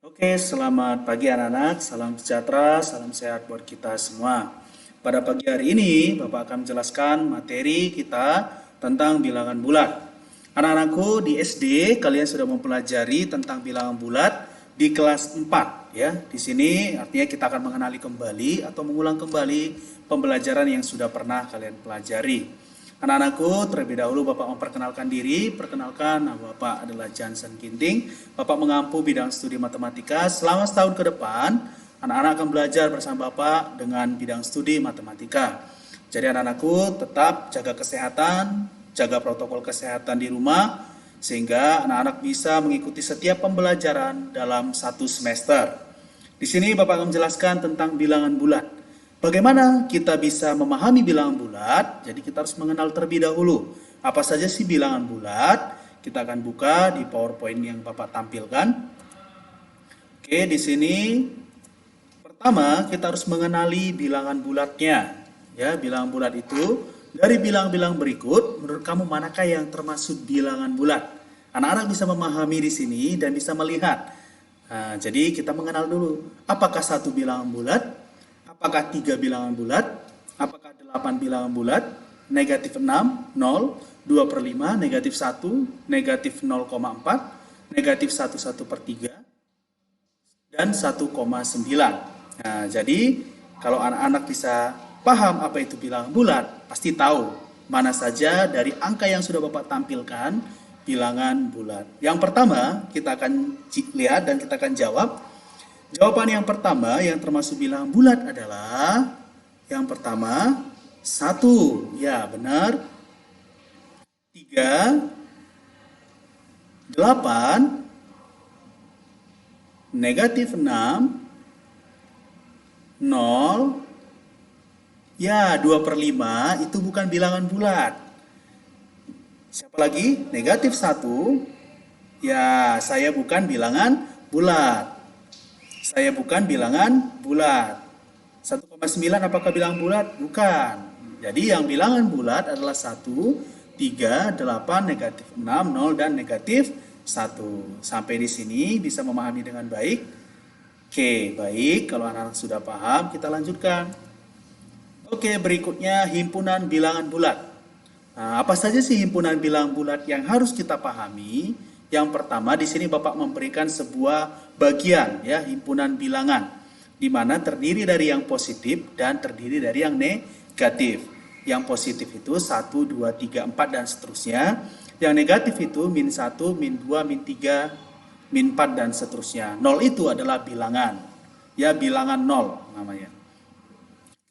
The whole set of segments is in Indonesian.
Oke, selamat pagi anak-anak, salam sejahtera, salam sehat buat kita semua. Pada pagi hari ini, Bapak akan menjelaskan materi kita tentang bilangan bulat. Anak-anakku di SD, kalian sudah mempelajari tentang bilangan bulat di kelas 4 ya. Di sini artinya kita akan mengenali kembali atau mengulang kembali pembelajaran yang sudah pernah kalian pelajari. Anak-anakku, terlebih dahulu Bapak memperkenalkan diri. Perkenalkan, nama Bapak adalah Johnson Ginting. Bapak mengampu bidang studi matematika. Selama setahun ke depan, anak-anak akan belajar bersama Bapak dengan bidang studi matematika. Jadi anak-anakku tetap jaga kesehatan, jaga protokol kesehatan di rumah, sehingga anak-anak bisa mengikuti setiap pembelajaran dalam satu semester. Di sini Bapak akan menjelaskan tentang bilangan bulat. Bagaimana kita bisa memahami bilangan bulat? Jadi kita harus mengenal terlebih dahulu. Apa saja sih bilangan bulat? Kita akan buka di PowerPoint yang Bapak tampilkan. Oke, di sini pertama kita harus mengenali bilangan bulatnya. Ya, bilangan bulat itu dari bilangan-bilangan berikut, menurut kamu manakah yang termasuk bilangan bulat? Anak-anak bisa memahami di sini dan bisa melihat. Nah, jadi kita mengenal dulu. Apakah satu bilangan bulat? Apakah 3 bilangan bulat? Apakah 8 bilangan bulat? Negatif 6, 0, 2 per 5, negatif 1, negatif 0,4, negatif 1/3, dan 1,9. Nah, jadi kalau anak-anak bisa paham apa itu bilangan bulat, pasti tahu mana saja dari angka yang sudah Bapak tampilkan bilangan bulat. Yang pertama, kita akan lihat dan kita akan jawab. Jawaban yang pertama yang termasuk bilangan bulat adalah yang pertama 1. Ya, benar. 3, 8, negatif 6, 0. Ya, 2 per 5 itu bukan bilangan bulat. Siapa lagi? Negatif 1. Ya, saya bukan bilangan bulat. Saya bukan bilangan bulat. 1,9 apakah bilangan bulat? Bukan. Jadi yang bilangan bulat adalah 1, 3, 8, negatif 6, 0, dan negatif 1. Sampai di sini bisa memahami dengan baik? Oke, baik. Kalau anak-anak sudah paham, kita lanjutkan. Oke, berikutnya himpunan bilangan bulat. Nah, apa saja sih himpunan bilangan bulat yang harus kita pahami? Yang pertama, di sini Bapak memberikan sebuah bagian ya, himpunan bilangan di mana terdiri dari yang positif dan terdiri dari yang negatif. Yang positif itu 1, 2, 3, 4 dan seterusnya. Yang negatif itu -1, -2, -3, -4 dan seterusnya. 0 itu adalah bilangan. Ya, bilangan 0 namanya.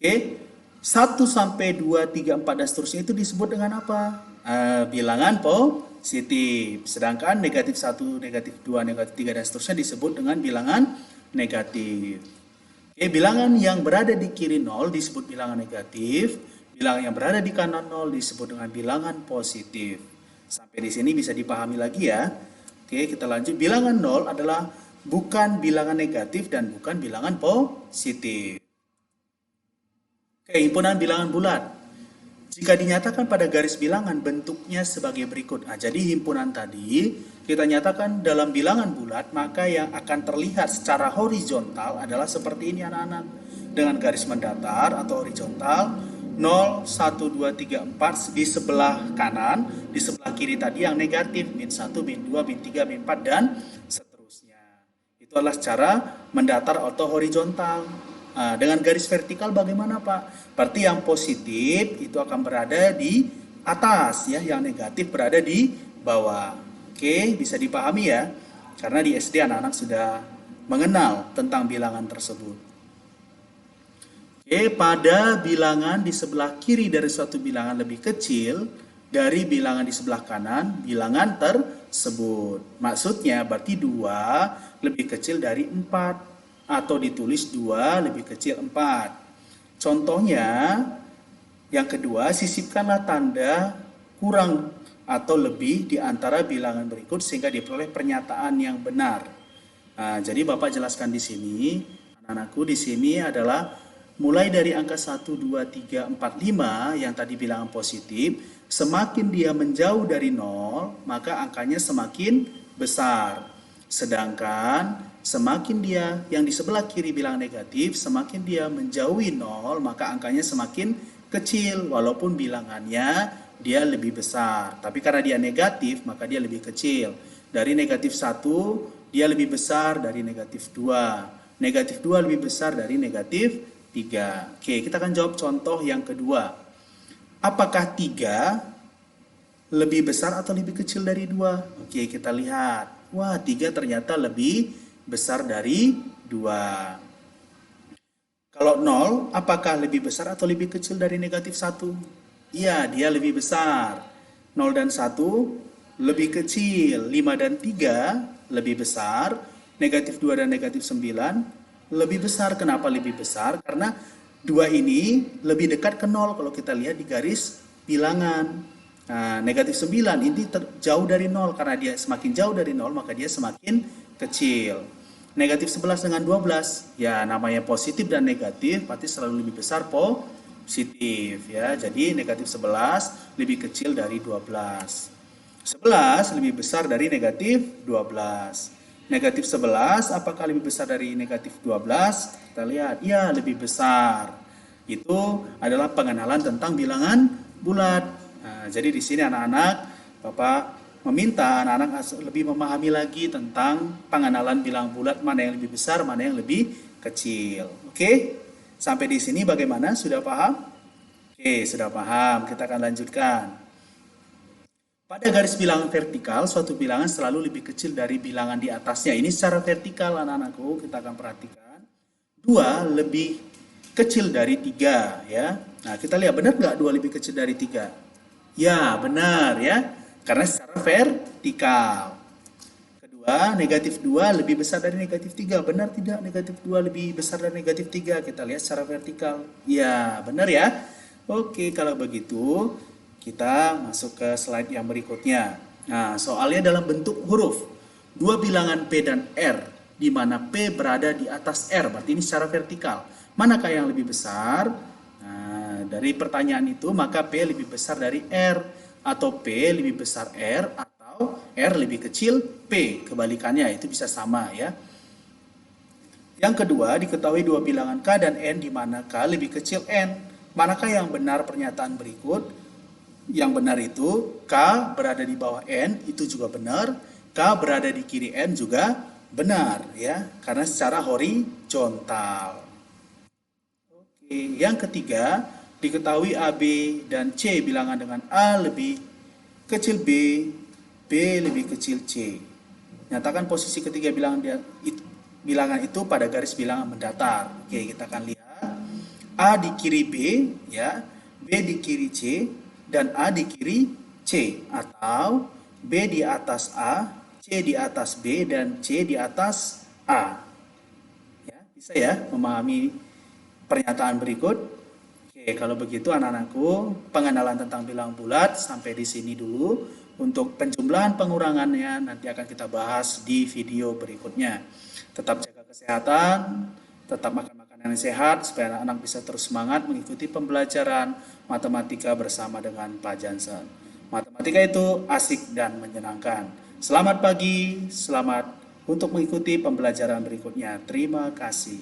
Oke. 1 sampai 2, 3, 4 dan seterusnya itu disebut dengan apa? Bilangan positif. Sedangkan negatif 1, negatif 2, negatif 3 dan seterusnya disebut dengan bilangan negatif. Oke, bilangan yang berada di kiri 0 disebut bilangan negatif. Bilangan yang berada di kanan 0 disebut dengan bilangan positif. Sampai di sini bisa dipahami lagi ya. Oke, kita lanjut. Bilangan 0 adalah bukan bilangan negatif dan bukan bilangan positif. Oke, himpunan bilangan bulat. Jika dinyatakan pada garis bilangan bentuknya sebagai berikut. Nah, jadi himpunan tadi kita nyatakan dalam bilangan bulat, maka yang akan terlihat secara horizontal adalah seperti ini anak-anak. Dengan garis mendatar atau horizontal 0, 1, 2, 3, 4 di sebelah kanan, di sebelah kiri tadi yang negatif -1, -2, -3, -4 dan seterusnya. Itu adalah secara mendatar atau horizontal. Nah, dengan garis vertikal bagaimana Pak? Berarti yang positif itu akan berada di atas ya, yang negatif berada di bawah. Oke, bisa dipahami ya? Karena di SD anak-anak sudah mengenal tentang bilangan tersebut. Oke, pada bilangan di sebelah kiri dari suatu bilangan lebih kecil dari bilangan di sebelah kanan bilangan tersebut. Maksudnya berarti 2 lebih kecil dari 4. Atau ditulis 2 lebih kecil 4. Contohnya, yang kedua, sisipkanlah tanda kurang atau lebih di antara bilangan berikut sehingga diperoleh pernyataan yang benar. Nah, jadi Bapak jelaskan di sini, anak-anakku di sini adalah mulai dari angka 1, 2, 3, 4, 5 yang tadi bilangan positif, semakin dia menjauh dari 0, maka angkanya semakin besar. Sedangkan semakin dia yang di sebelah kiri bilangan negatif, semakin dia menjauhi 0, maka angkanya semakin kecil walaupun bilangannya dia lebih besar. Tapi karena dia negatif, maka dia lebih kecil. Dari negatif 1, dia lebih besar dari negatif 2. Negatif 2 lebih besar dari negatif 3. Oke, kita akan jawab contoh yang kedua. Apakah 3 lebih besar atau lebih kecil dari 2? Oke, kita lihat. Wah, 3 ternyata lebih besar dari 2. Kalau 0, apakah lebih besar atau lebih kecil dari negatif 1? Iya, dia lebih besar. 0 dan 1 lebih kecil. 5 dan 3 lebih besar. Negatif 2 dan negatif 9 lebih besar. Kenapa lebih besar? Karena 2 ini lebih dekat ke 0 kalau kita lihat di garis bilangan. Nah, negatif 9 ini jauh dari 0. Karena dia semakin jauh dari 0, maka dia semakin kecil. Negatif 11 dengan 12, ya namanya positif dan negatif, berarti selalu lebih besar positif. Ya. Jadi negatif 11 lebih kecil dari 12. 11 lebih besar dari negatif 12. Negatif 11 apakah lebih besar dari negatif 12? Kita lihat, ya lebih besar. Itu adalah pengenalan tentang bilangan bulat. Nah, jadi di sini anak-anak, Bapak meminta anak-anak lebih memahami lagi tentang pengenalan bilangan bulat, mana yang lebih besar, mana yang lebih kecil. Oke? Sampai di sini bagaimana? Sudah paham? Oke, sudah paham. Kita akan lanjutkan. Pada garis bilangan vertikal, suatu bilangan selalu lebih kecil dari bilangan di atasnya. Ini secara vertikal anak-anakku, kita akan perhatikan. 2 lebih kecil dari 3, ya. Nah, kita lihat benar nggak 2 lebih kecil dari 3? Ya, benar ya. Karena secara vertikal. Kedua, negatif 2 lebih besar dari negatif 3. Benar tidak? Negatif 2 lebih besar dari negatif 3. Kita lihat secara vertikal. Ya, benar ya. Oke, kalau begitu kita masuk ke slide yang berikutnya. Nah, soalnya dalam bentuk huruf. Dua bilangan P dan R, di mana P berada di atas R. Berarti ini secara vertikal. Manakah yang lebih besar? Dari pertanyaan itu, maka P lebih besar dari R, atau P lebih besar R, atau R lebih kecil P. Kebalikannya, itu bisa sama ya. Yang kedua, diketahui dua bilangan K dan N, di mana K lebih kecil N. Manakah yang benar pernyataan berikut? Yang benar itu, K berada di bawah N, itu juga benar. K berada di kiri N juga benar ya, karena secara horizontal. Oke, yang ketiga, diketahui A, B, dan C bilangan dengan A lebih kecil B, B lebih kecil C. Nyatakan posisi ketiga bilangan itu pada garis bilangan mendatar. Oke, kita akan lihat. A di kiri B, ya, B di kiri C, dan A di kiri C. Atau B di atas A, C di atas B, dan C di atas A. Ya, bisa ya memahami pernyataan berikut? Oke, kalau begitu anak-anakku, pengenalan tentang bilangan bulat sampai di sini dulu. Untuk penjumlahan pengurangannya nanti akan kita bahas di video berikutnya. Tetap jaga kesehatan, tetap makan makanan yang sehat supaya anak-anak bisa terus semangat mengikuti pembelajaran matematika bersama dengan Pak Jansen. Matematika itu asik dan menyenangkan. Selamat pagi, selamat untuk mengikuti pembelajaran berikutnya. Terima kasih.